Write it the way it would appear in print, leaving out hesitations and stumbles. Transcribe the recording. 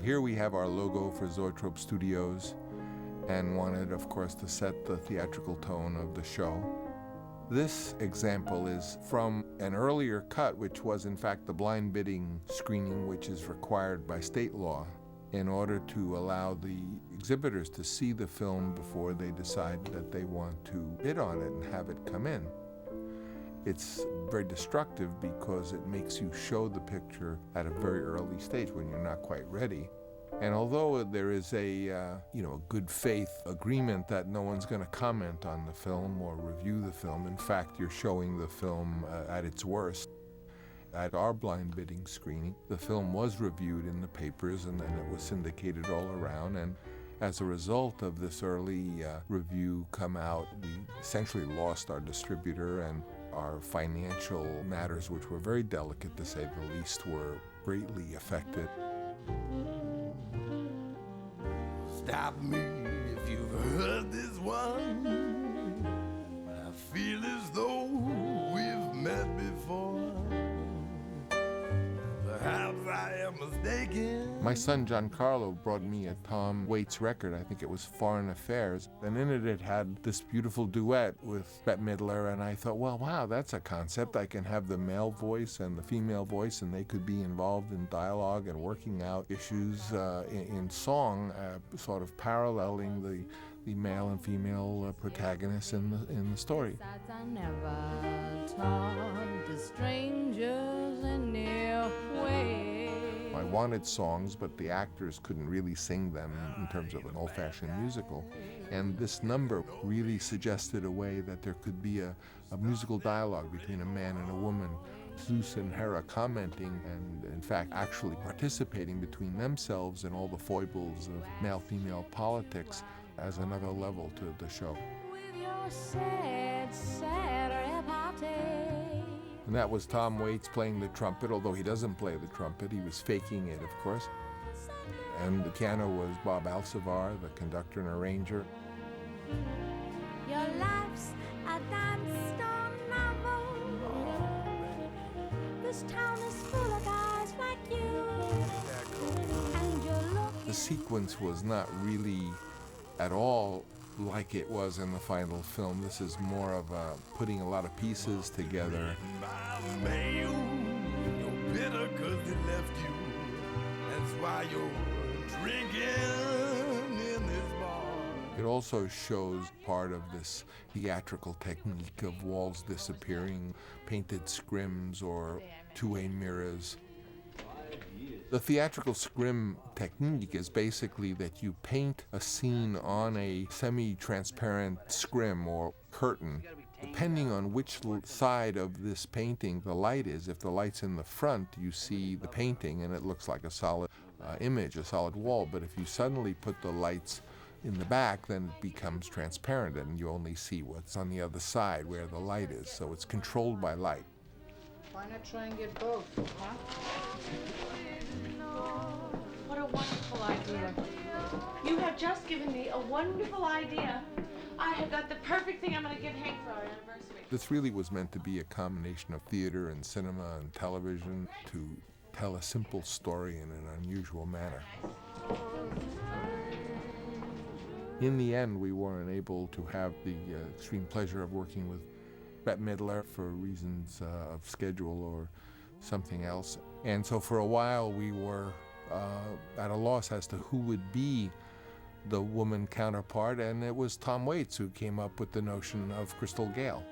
Here we have our logo for Zoetrope Studios, and wanted, of course, to set the theatrical tone of the show. This example is from an earlier cut, which was in fact the blind bidding screening, which is required by state law in order to allow the exhibitors to see the film before they decide that they want to bid on it and have it come in. It's very destructive because it makes you show the picture at a very early stage when you're not quite ready. And although there is a good faith agreement that no one's going to comment on the film or review the film, in fact, you're showing the film at its worst. At our blind bidding screening, the film was reviewed in the papers and then it was syndicated all around. And as a result of this early review come out, we essentially lost our distributor, and our financial matters, which were very delicate to say the least, were greatly affected. Stop me if you've heard this one, but I feel as though we've met before. Perhaps I am mistaken. My son Giancarlo brought me a Tom Waits record, I think it was Foreign Affairs, and in it had this beautiful duet with Bette Midler, and I thought, well, wow, that's a concept. I can have the male voice and the female voice, and they could be involved in dialogue and working out issues in song, sort of paralleling the male and female protagonists in the story. I never talk to strangers in near way. I wanted songs, but the actors couldn't really sing them in terms of an old-fashioned musical. And this number really suggested a way that there could be a musical dialogue between a man and a woman, Zeus and Hera commenting and, in fact, actually participating between themselves and all the foibles of male-female politics as another level to the show. With your sad repartee. And that was Tom Waits playing the trumpet, although he doesn't play the trumpet. He was faking it, of course. And the piano was Bob Alcivar, the conductor and arranger. Your life's a dime-stone novel. This town is full of guys like you. And your look. The sequence was not really at all like it was in the final film. This is more of putting a lot of pieces together. You're bitter 'cause they left you. That's why you're drinking in this bar. It also shows part of this theatrical technique of walls disappearing, painted scrims or two-way mirrors. The theatrical scrim technique is basically that you paint a scene on a semi-transparent scrim or curtain. Depending on which side of this painting the light is, if the light's in the front, you see the painting and it looks like a solid image, a solid wall. But if you suddenly put the lights in the back, then it becomes transparent and you only see what's on the other side where the light is. So it's controlled by light. Why not try and get both, huh? What a wonderful idea. You have just given me a wonderful idea. I have got the perfect thing I'm going to give Hank for our anniversary. This really was meant to be a combination of theater and cinema and television to tell a simple story in an unusual manner. In the end, we weren't able to have the extreme pleasure of working with Bette Midler for reasons of schedule or something else. And so for a while we were at a loss as to who would be the woman counterpart, and it was Tom Waits who came up with the notion of Crystal Gayle.